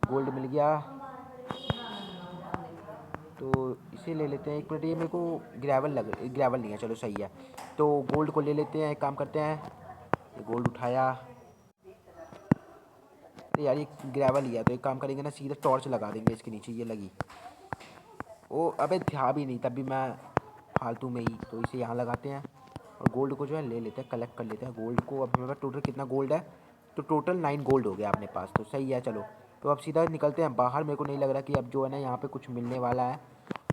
Speaker 1: गोल्ड मिल गया। तो इसे ले लेते हैं। एक मिनट, ये मेरे को ग्रेवल लग, ग्रेवल नहीं है, चलो सही है। तो गोल्ड को ले लेते हैं, एक काम करते हैं, ये गोल्ड उठाया। अरे यार ये ग्रेवल ही है, तो एक काम करेंगे ना, सीधा टॉर्च लगा देंगे इसके नीचे। ये लगी, ओ अबे था भी नहीं तब भी मैं फालतू में ही, तो इसे यहाँ लगाते हैं और गोल्ड को जो है ले लेते हैं, कलेक्ट कर लेते हैं गोल्ड को। अब हमारे पास टोटल कितना गोल्ड है, तो टोटल 9 गोल्ड हो गया अपने पास, तो सही है। चलो तो अब सीधा निकलते हैं बाहर। मेरे को नहीं लग रहा कि अब जो है ना यहाँ पे कुछ मिलने वाला है।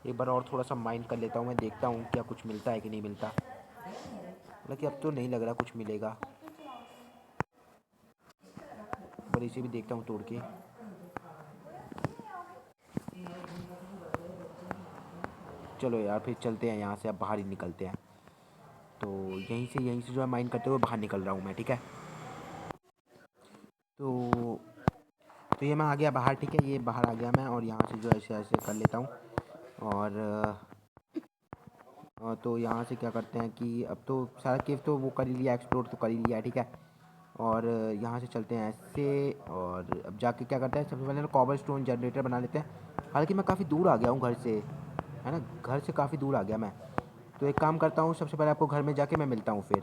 Speaker 1: एक बार और थोड़ा सा माइंड कर लेता हूँ, मैं देखता हूँ क्या कुछ मिलता है कि नहीं मिलता। हालांकि अब तो नहीं लग रहा कुछ मिलेगा, पर इसे भी देखता हूँ तोड़ के। चलो यार फिर चलते हैं यहाँ से, अब बाहर ही निकलते हैं। तो यहीं से जो है माइंड करते हुए बाहर निकल रहा हूँ मैं, ठीक है। तो ये मैं आ गया बाहर, ठीक है, ये बाहर आ गया मैं, और यहाँ से जो ऐसे ऐसे कर लेता हूँ। तो यहाँ से क्या करते हैं कि अब तो सारा केव तो वो कर ही लिया, एक्सप्लोर तो कर ही लिया है, ठीक है। और यहाँ से चलते हैं ऐसे, और अब जाके क्या करते हैं, सबसे पहले ना कॉबल स्टोन जनरेटर बना लेते हैं। हालांकि मैं काफ़ी दूर आ गया हूँ घर से, है ना, घर से काफ़ी दूर आ गया मैं। तो एक काम करता हूँ, सबसे पहले आपको घर में जाके मैं मिलता हूँ फिर।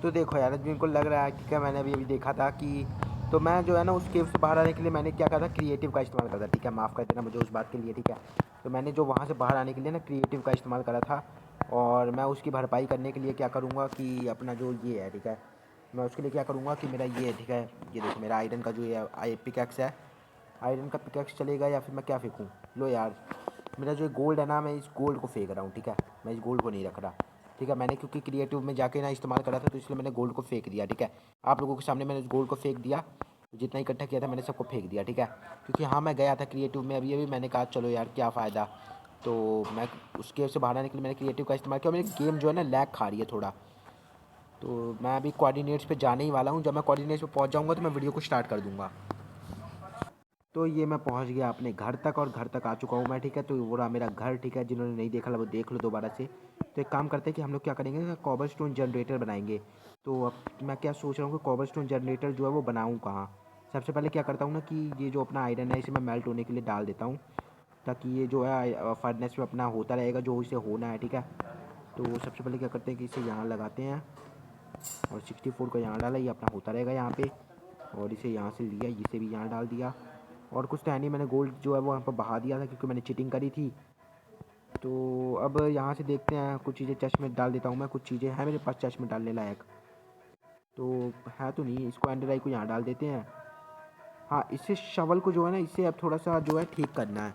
Speaker 1: तो देखो यार, जिनको लग रहा है कि क्या, मैंने अभी अभी देखा था कि, तो मैं जो है ना उस केव से बाहर आने के लिए मैंने क्या कहा था, क्रिएटिव का इस्तेमाल करा था, ठीक है। माफ़ कर देना मुझे उस बात के लिए, ठीक है। तो मैंने जो वहाँ से बाहर आने के लिए ना क्रिएटिव का इस्तेमाल करा था, और मैं उसकी भरपाई करने के लिए क्या करूँगा कि अपना जो ये है, ठीक है, मैं उसके लिए क्या करूँगा कि मेरा ये, ठीक है, ये देखो मेरा आयरन का जो ये पिकैक्स है, आयरन का पिकैक्स चलेगा या फिर मैं क्या फेंकूँ। लो यार, मेरा जो गोल्ड है ना, मैं इस गोल्ड को फेंक रहा हूँ, ठीक है, मैं इस गोल्ड को नहीं रख रहा, ठीक है। मैंने क्योंकि क्रिएटिव में जाके ना इस्तेमाल करा था, तो इसलिए मैंने गोल्ड को फेंक दिया, ठीक है। आप लोगों के सामने मैंने उस गोल्ड को फेंक दिया, जितना इकट्ठा किया था मैंने सबको फेंक दिया, ठीक है। क्योंकि हाँ मैं गया था क्रिएटिव में अभी अभी, मैंने कहा चलो यार क्या फ़ायदा, तो मैं उस गेम से बाहर आने के लिए मैंने क्रिएटिव का इस्तेमाल किया। मेरी गेम जो है ना लैग खा रही है थोड़ा, तो मैं अभी कोऑर्डिनेट्स पे जाने ही वाला हूँ। जब मैं कोऑर्डिनेट्स पे पहुँच जाऊँगा तो मैं वीडियो को स्टार्ट कर दूँगा। तो ये मैं पहुंच गया अपने घर तक, और घर तक आ चुका हूँ मैं, ठीक है। तो वो रहा मेरा घर, ठीक है, जिन्होंने नहीं देखा वो देख लो दोबारा से। तो एक काम करते हैं कि हम लोग क्या करेंगे, कॉबल स्टोन जनरेटर बनाएंगे। तो अब मैं क्या सोच रहा हूँ कि कॉबल स्टोन जनरेटर जो है वो बनाऊँ कहाँ। सबसे पहले क्या करता हूँ ना कि ये जो अपना आयरन है इसे मैं मेल्ट होने के लिए डाल देता हूँ, ताकि ये जो है फर्नेस में अपना होता रहेगा जो इसे होना है, ठीक है। तो सबसे पहले क्या करते हैं कि इसे यहाँ लगाते हैं, और 64 को यहाँ डाला, ये अपना होता रहेगा यहाँ पे। और इसे यहाँ से लिया, इसे भी यहाँ डाल दिया, और कुछ तो है नहीं, मैंने गोल्ड जो है वो यहाँ पर बहा दिया था क्योंकि मैंने चीटिंग करी थी। तो अब यहाँ से देखते हैं, कुछ चीज़ें चेस्ट में डाल देता हूँ मैं, कुछ चीज़ें हैं मेरे पास चेस्ट में डालने लायक, तो है तो नहीं, इसको एंडर आई को यहाँ डाल देते हैं। हाँ, इससे शवल को जो है ना, इससे अब थोड़ा सा जो है ठीक करना है।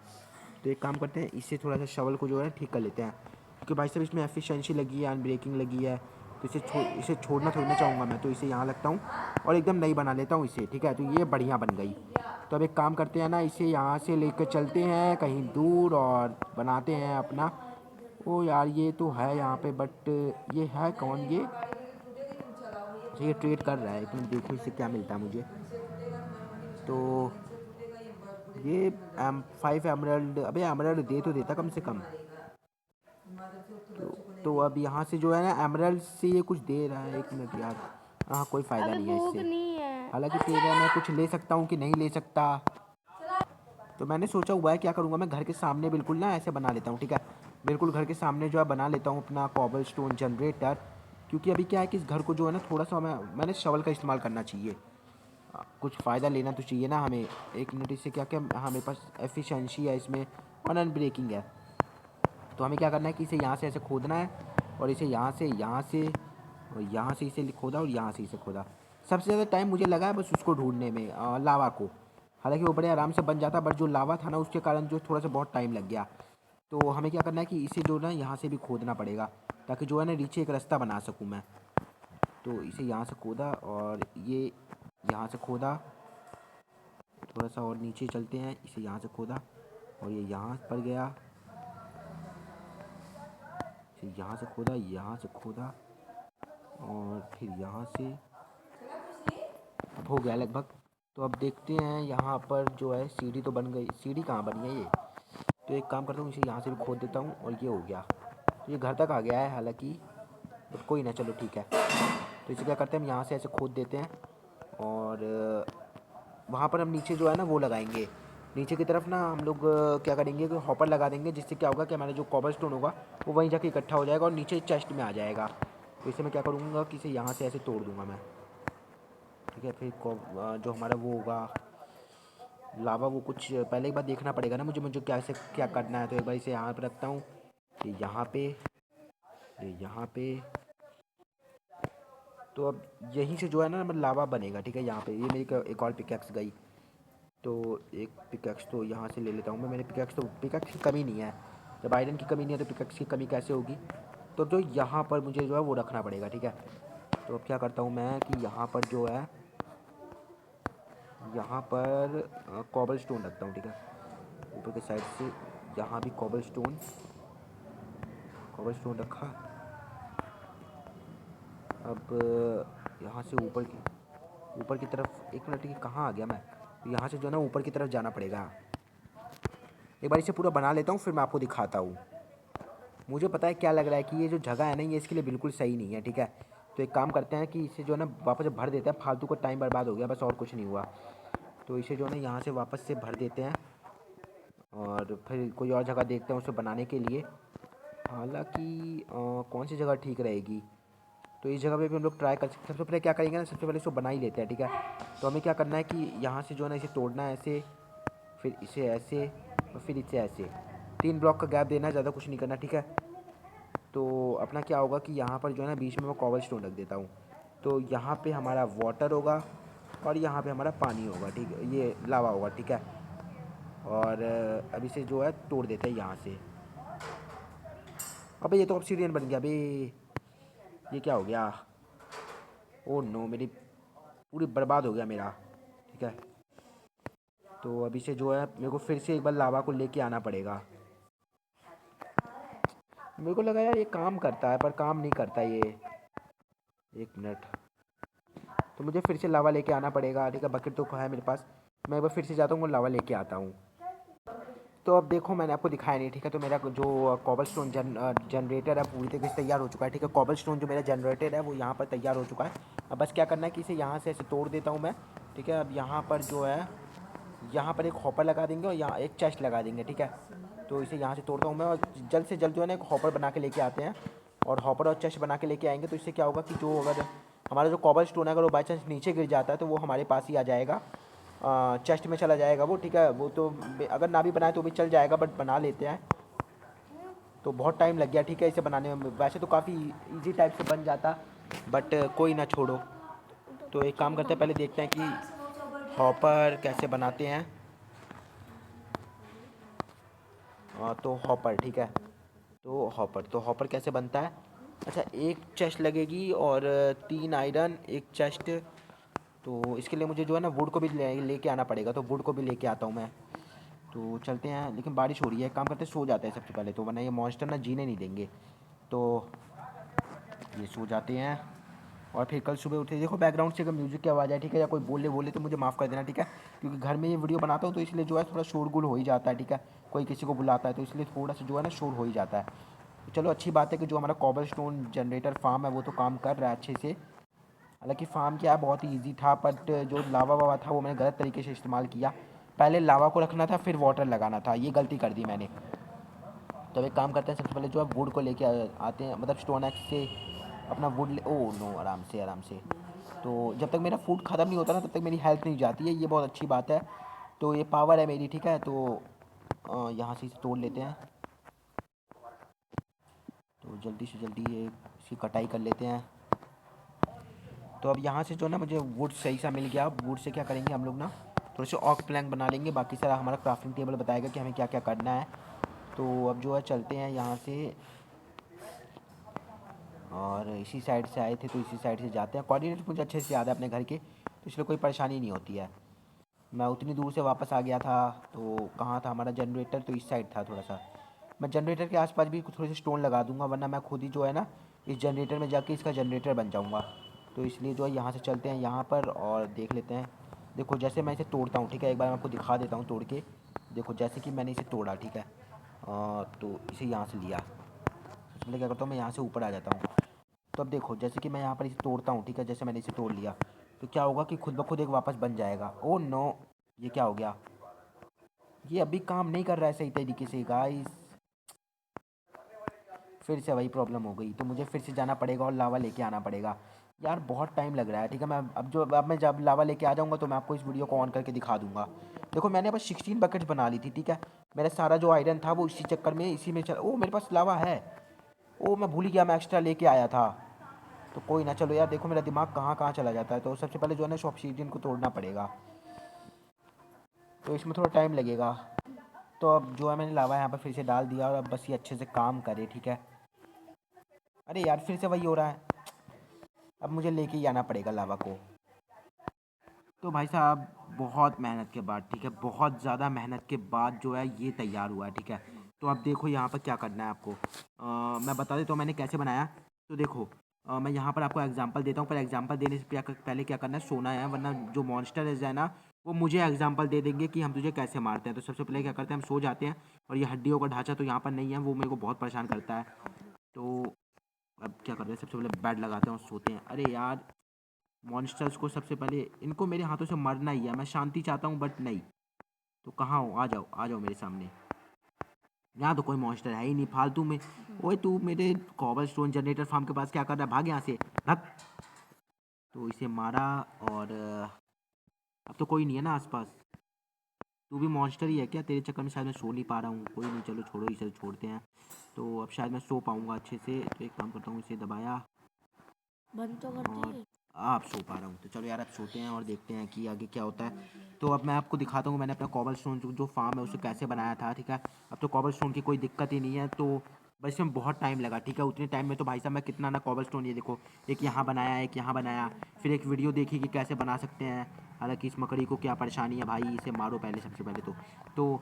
Speaker 1: तो एक काम करते हैं, इससे थोड़ा सा शवल को जो है ठीक कर लेते हैं, क्योंकि भाई साहब इसमें एफिशिएंसी लगी है, अनब्रेकिंग लगी है, तो इसे छोड़ना थोड़ी ना चाहूँगा मैं। तो इसे यहाँ लगता हूँ और एकदम नई बना लेता हूँ इसे, ठीक है। तो ये बढ़िया बन गई। तो अब एक काम करते हैं ना, इसे यहाँ से लेकर चलते हैं कहीं दूर और बनाते हैं अपना। ओ यार ये तो है यहाँ पे, बट ये है कौन ये? अच्छा, ये ट्रेड कर रहा है, तुम देखो इससे क्या मिलता है मुझे। तो ये M5 एमरल्ड, अबे एमरल्ड दे तो देता कम से कम। तो अब यहाँ से जो है ना एमरल्ड से ये कुछ दे रहा है, एक मिनट यार, हाँ कोई फ़ायदा
Speaker 2: अबे
Speaker 1: नहीं है
Speaker 2: भूख
Speaker 1: इससे।
Speaker 2: नहीं है।
Speaker 1: हालांकि तेरा मैं कुछ ले सकता हूँ कि नहीं ले सकता, तो मैंने सोचा हुआ है क्या करूँगा, मैं घर के सामने बिल्कुल ना ऐसे बना लेता हूँ, ठीक है। बिल्कुल घर के सामने जो है बना लेता हूँ अपना कॉबल स्टोन जनरेटर, क्योंकि अभी क्या है कि इस घर को जो है ना थोड़ा सा मैंने शवल का इस्तेमाल करना चाहिए। कुछ फ़ायदा लेना तो चाहिए ना हमें। एक मिनट, इससे क्या क्या, हाँ मेरे पास एफिशिएंसी है इसमें और अनब्रेकिंग है। तो हमें क्या करना है कि इसे यहाँ से ऐसे खोदना है, और इसे यहाँ से और यहाँ से इसे खोदा, और यहाँ से इसे खोदा। सबसे ज़्यादा टाइम मुझे लगा है बस उसको ढूंढने में, लावा को। हालांकि वो बड़े आराम से बन जाता, बट जो लावा था ना उसके कारण जो थोड़ा सा बहुत टाइम लग गया। तो हमें क्या करना है कि इसे जो ना यहाँ से भी खोदना पड़ेगा, ताकि जो है ना नीचे एक रास्ता बना सकूँ मैं। तो इसे यहाँ से खोदा, और ये यहाँ से खोदा, थोड़ा सा और नीचे चलते हैं, इसे यहाँ से खोदा, और ये यहाँ पर गया, इसे यहाँ से खोदा, यहाँ से खोदा, और फिर यहाँ से, अब हो गया लगभग। तो अब देखते हैं यहाँ पर जो है सीढ़ी तो बन गई, सीढ़ी कहाँ बनी है ये। तो एक काम करता हूँ, इसे यहाँ से भी खोद देता हूँ, और ये हो गया। तो ये घर तक आ गया है हालांकि, बट कोई ना, चलो ठीक है। तो इसे क्या करते हैं, हम यहाँ से ऐसे खोद देते हैं, और वहाँ पर हम नीचे जो है ना वो लगाएंगे, नीचे की तरफ ना हम लोग क्या करेंगे कि हॉपर लगा देंगे, जिससे क्या होगा कि हमारा जो कॉबल स्टोन होगा वो वहीं जाके इकट्ठा हो जाएगा और नीचे चेस्ट में आ जाएगा। तो इसे मैं क्या करूँगा कि इसे यहाँ से ऐसे तोड़ दूँगा मैं, ठीक है। फिर जो हमारा वो होगा लावा, वो कुछ पहले एक बार देखना पड़ेगा ना मुझे मुझे कैसे क्या करना है। तो एक बार इसे यहाँ पर रखता हूँ, ये यहाँ पे, ये यहाँ पे। तो अब यहीं से जो है ना मतलब लावा बनेगा, ठीक है। यहाँ पे ये मेरी एक और पिकैक्स गई, तो एक पिकैक्स तो यहाँ से ले लेता हूँ मैं। मेरे पिकैक्स की कमी नहीं है, जब आयरन की कमी नहीं है तो पिकैक्स की कमी कैसे होगी। तो जो यहाँ पर मुझे जो है वो रखना पड़ेगा, ठीक है। तो अब क्या करता हूँ मैं कि यहाँ पर जो है, यहाँ पर कॉबल स्टोन रखता हूँ, ठीक है। ऊपर के साइड से यहाँ भी कॉबल स्टोन रखा। अब यहाँ से ऊपर की तरफ, एक मिनट, ये कहाँ आ गया मैं। तो यहाँ से जो है ना ऊपर की तरफ जाना पड़ेगा। एक बार इसे पूरा बना लेता हूँ, फिर मैं आपको दिखाता हूँ। मुझे पता है क्या लग रहा है कि ये जो जगह है ना ये इसके लिए बिल्कुल सही नहीं है, ठीक है। तो एक काम करते हैं कि इसे जो है ना वापस भर देते हैं। फालतू का टाइम बर्बाद हो गया बस, और कुछ नहीं हुआ। तो इसे जो है ना यहाँ से वापस से भर देते हैं और फिर कोई और जगह देखते हैं उसे बनाने के लिए। हालांकि कौन सी जगह ठीक रहेगी, तो इस जगह पे भी हम लोग ट्राई कर सकते हैं। सबसे पहले क्या करेंगे ना, सबसे पहले इसको बना ही लेते हैं, ठीक है। तो हमें क्या करना है कि यहाँ से जो है ना इसे तोड़ना है ऐसे, फिर इसे ऐसे और फिर इसे ऐसे। 3 ब्लॉक का गैप देना है, ज़्यादा कुछ नहीं करना, ठीक है। तो अपना क्या होगा कि यहाँ पर जो है ना बीच में मैं कॉबल स्टोन रख देता हूँ। तो यहाँ पे हमारा वाटर होगा और यहाँ पे हमारा पानी होगा, ठीक है, ये लावा होगा, ठीक है। और अब इसे जो है तोड़ देते हैं यहाँ से। अबे ये तो ऑब्सीडियन बन गया बे, ये क्या हो गया। ओ नो, मेरी पूरी बर्बाद हो गया मेरा, ठीक है। तो अब इसे जो है मेरे को फिर से एक बार लावा को लेके आना पड़ेगा। मेरे को लगा यार ये काम करता है, पर काम नहीं करता ये। एक मिनट, तो मुझे फिर से लावा लेके आना पड़ेगा, ठीक है। बकेट तो है मेरे पास, मैं एक बार फिर से जाता हूँ और लावा लेके आता हूँ। तो अब देखो मैंने आपको दिखाया नहीं, ठीक है। तो मेरा जो कॉबल स्टोन जनरेटर है पूरी तरीके से तैयार हो चुका है, ठीक है। कॉबल स्टोन जो मेरा जनरेटर है वो यहाँ पर तैयार हो चुका है। अब बस क्या करना है कि इसे यहाँ से ऐसे तोड़ देता हूँ मैं, ठीक है। अब यहाँ पर जो है, यहाँ पर एक हॉपर लगा देंगे और यहाँ एक चेस्ट लगा देंगे, ठीक है। तो इसे यहाँ से तोड़ता हूँ मैं और जल्द से जल्द जो है ना एक हॉपर बना के लेके आते हैं। और हॉपर और चेस्ट बना के लेके आएंगे तो इससे क्या होगा कि जो अगर हमारा जो कॉबल स्टोन है अगर वो बाई चांस नीचे गिर जाता है तो वो हमारे पास ही आ जाएगा, चेस्ट में चला जाएगा वो, ठीक है। वो तो अगर ना भी बनाए तो भी चल जाएगा, बट बना लेते हैं। तो बहुत टाइम लग गया, ठीक है, इसे बनाने में। वैसे तो काफ़ी इजी टाइप से बन जाता, बट कोई ना, छोड़ो। तो एक काम करते हैं, पहले देखते हैं कि हॉपर कैसे बनाते हैं। तो हॉपर, ठीक है। तो हॉपर कैसे बनता है। अच्छा, एक चेस्ट लगेगी और 3 आयरन, एक चेस्ट। तो इसके लिए मुझे जो है ना वुड को भी लेके आना पड़ेगा, तो वुड को भी लेके आता हूँ मैं। तो चलते हैं, लेकिन बारिश हो रही है, एक काम करते हैं सो जाते हैं सबसे पहले, तो वरना ये मॉन्स्टर ना जीने नहीं देंगे। तो ये सो जाते हैं और फिर कल सुबह उठे। देखो बैकग्राउंड से अगर म्यूज़िक की आवाज़ है, ठीक है, या कोई बोले तो मुझे माफ़ कर देना, ठीक है। क्योंकि घर में ये वीडियो बनाता हूँ तो इसलिए जो है थोड़ा शोरगुल हो ही जाता है, ठीक है। कोई किसी को बुलाता है तो इसलिए थोड़ा सा जो है ना शोर हो ही जाता है। तो चलो अच्छी बात है कि जो हमारा कॉबल स्टोन जनरेटर फार्म है वो तो काम कर रहा है अच्छे से। हालांकि फार्म क्या है, बहुत ही ईजी था, बट जो लावा वावा था वो मैंने गलत तरीके से इस्तेमाल किया। पहले लावा को रखना था फिर वाटर लगाना था, ये गलती कर दी मैंने। तो अब एक काम करते हैं, सबसे पहले जो है वुड को लेके आते हैं, मतलब स्टोन एक्स से अपना वुड ले। ओ नो, आराम से आराम से। तो जब तक मेरा फूड ख़त्म नहीं होता ना तब तक मेरी हेल्थ नहीं जाती है, ये बहुत अच्छी बात है। तो ये पावर है मेरी, ठीक है। तो यहाँ से इसे तोड़ लेते हैं। तो जल्दी से जल्दी ये इसकी कटाई कर लेते हैं। तो अब यहाँ से जो ना मुझे वुड सही सा मिल गया। वुड से क्या करेंगे हम लोग ना, थोड़े से ऑक प्लैंक बना लेंगे। बाकी सारा हमारा क्राफ्टिंग टेबल बताएगा कि हमें क्या क्या करना है। तो अब जो है चलते हैं यहाँ से, और इसी साइड से आए थे तो इसी साइड से जाते हैं। कोऑर्डिनेट मुझे अच्छे से याद है अपने घर के, तो इसलिए कोई परेशानी नहीं होती है। मैं उतनी दूर से वापस आ गया था। तो कहाँ था हमारा जनरेटर, तो इस साइड था थोड़ा सा। मैं जनरेटर के आसपास भी थोड़े से स्टोन लगा दूंगा, वरना मैं खुद ही जो है ना इस जनरेटर में जाके इसका जनरेटर बन जाऊंगा। तो इसलिए जो है यहाँ से चलते हैं यहाँ पर और देख लेते हैं। देखो जैसे मैं इसे तोड़ता हूँ, ठीक है, एक बार मैं आपको दिखा देता हूँ तोड़ के। देखो जैसे कि मैंने इसे तोड़ा, ठीक है। तो इसे यहाँ से लिया। सबसे पहले क्या करता हूँ, मैं यहाँ से ऊपर आ जाता हूँ। तो अब देखो जैसे कि मैं यहाँ पर इसे तोड़ता हूँ, ठीक है, जैसे मैंने इसे तोड़ लिया तो क्या होगा कि खुद ब खुद एक वापस बन जाएगा। ओ नो, ये क्या हो गया। ये अभी काम नहीं कर रहा है सही तरीके से गाइस। फिर से वही प्रॉब्लम हो गई, तो मुझे फिर से जाना पड़ेगा और लावा लेके आना पड़ेगा। यार बहुत टाइम लग रहा है। ठीक है, मैं अब मैं जब लावा लेके आ जाऊँगा तो मैं आपको इस वीडियो को ऑन करके दिखा दूँगा। देखो मैंने बस 16 बकेट्स बना ली थी। ठीक है, मेरा सारा जो आयरन था वो इसी चक्कर में इसी में चल। ओ मेरे पास लावा है। ओ मैं भूल ही गया, मैं एक्स्ट्रा लेके आया था। तो कोई ना, चलो यार देखो मेरा दिमाग कहाँ कहाँ चला जाता है। तो सबसे पहले जो है ना ऑब्सीडियन को तोड़ना पड़ेगा, तो इसमें थोड़ा टाइम लगेगा। तो अब जो है मैंने लावा यहाँ पर फिर से डाल दिया और अब बस ये अच्छे से काम करे। ठीक है, अरे यार फिर से वही हो रहा है। अब मुझे लेके ही आना पड़ेगा लावा को। तो भाई साहब बहुत मेहनत के बाद, ठीक है, बहुत ज़्यादा मेहनत के बाद जो है ये तैयार हुआ है। ठीक है, तो अब देखो यहाँ पर क्या करना है आपको। मैं बता देता हूँ मैंने कैसे बनाया। तो देखो मैं यहाँ पर आपको एग्जांपल देता हूँ, पर एग्जांपल देने से पहले क्या करना है, सोना है, वरना जो मॉन्स्टर है ना वो मुझे एग्जांपल दे देंगे कि हम तुझे कैसे मारते हैं। तो सबसे पहले क्या करते हैं, हम सो जाते हैं। और ये हड्डियों का ढांचा तो यहाँ पर नहीं है, वो मेरे को बहुत परेशान करता है। तो अब क्या करते हैं, सबसे पहले बेड लगाते हैं और सोते हैं। अरे यार मॉन्स्टर्स को सबसे पहले इनको मेरे हाथों से मरना ही है। मैं शांति चाहता हूँ बट नहीं। तो कहाँ हो, आ जाओ मेरे सामने। यहाँ तो कोई मॉन्स्टर है ही नहीं फालतू में। ओए तू मेरे कॉबल स्टोन जनरेटर फार्म के पास क्या कर रहा है, भाग यहाँ से भाग। तो इसे मारा। और अब तो कोई नहीं है ना आसपास। तू भी मॉन्स्टर ही है क्या? तेरे चक्कर में शायद मैं सो नहीं पा रहा हूँ। कोई नहीं, चलो छोड़ो, इसे छोड़ते हैं। तो अब शायद मैं सो पाऊँगा अच्छे से। तो एक काम करता हूँ, इसे दबाया
Speaker 2: बंद तो कर
Speaker 1: और
Speaker 2: दे।
Speaker 1: आप सो पा रहा हूँ। तो चलो यार अब सोते हैं और देखते हैं कि आगे क्या होता है। तो अब मैं आपको दिखाता हूँ मैंने अपना कॉबल स्टोन जो फार्म है उसे कैसे बनाया था। ठीक है, अब तो कॉबल स्टोन की कोई दिक्कत ही नहीं है। तो बस इसमें बहुत टाइम लगा। ठीक है, उतने टाइम में तो भाई साहब मैं कितना ना कॉबल स्टोन, ये देखो एक यहाँ बनाया, एक यहाँ बनाया, फिर एक वीडियो देखी कि कैसे बना सकते हैं। हालांकि इस मकड़ी को क्या परेशानी है भाई, इसे मारो पहले सबसे पहले तो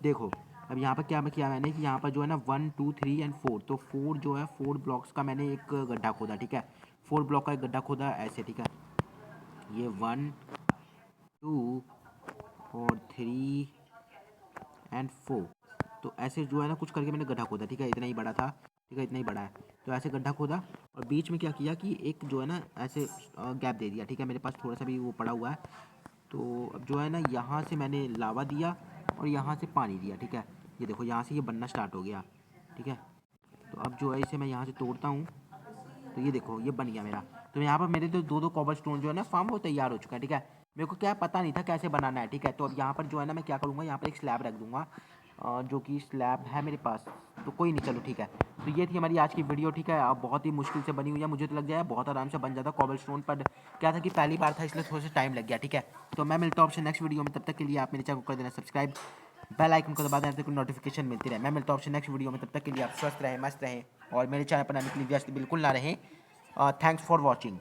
Speaker 1: देखो अब यहाँ पर क्या मैं किया मैंने कि यहाँ पर जो है ना 1 2 3 एंड 4, तो 4 जो है 4 ब्लॉक्स का मैंने एक गड्ढा खोदा। ठीक है, 4 ब्लॉक का एक गड्ढा खोदा ऐसे। ठीक है, ये 1 2 और 3 एंड 4, तो ऐसे जो है ना कुछ करके मैंने गड्ढा खोदा। ठीक है, इतना ही बड़ा था। ठीक है, इतना ही बड़ा है। तो ऐसे गड्ढा खोदा और बीच में क्या किया कि एक जो है ना ऐसे गैप दे दिया। ठीक है, मेरे पास थोड़ा सा भी वो पड़ा हुआ है। तो अब जो है ना यहाँ से मैंने लावा दिया और यहाँ से पानी दिया। ठीक है, ये देखो यहाँ से ये बनना स्टार्ट हो गया। ठीक है, तो अब जो है इसे मैं यहाँ से तोड़ता हूँ। तो ये देखो ये बन गया मेरा। तो यहाँ पर मेरे तो दो दो कॉबल स्टोन जो है ना फार्म वो तैयार हो चुका है। ठीक है, मेरे को क्या पता नहीं था कैसे बनाना है। ठीक है, तो अब यहाँ पर जो है ना मैं क्या करूँगा, यहाँ पर एक स्लैब रख दूँगा, जो कि स्लैब है मेरे पास। तो कोई नहीं, चलो ठीक है। तो ये थी हमारी आज की वीडियो। ठीक है, अब बहुत ही मुश्किल से बनी हुई है। मुझे तो लग जाए बहुत आराम से बन जाता कॉबल स्टोन, पर क्या था कि पहली बार था इसलिए थोड़ा सा टाइम लग गया। ठीक है, तो मैं मिलता हूँ आपसे नेक्स्ट वीडियो में। तब तक के लिए आप मेरे चैनल को कर देना सब्सक्राइब, बेल आइकन को दबा देना ताकि नोटिफिकेशन मिलती रहे। मैं मिलता हूँ आपसे नेक्स्ट वीडियो में। तब तक के लिए आप स्वस्थ रहें, मस्त रहें और मेरे चैनल पर आने के लिए व्यस्त बिल्कुल ना रहें। Thanks for watching.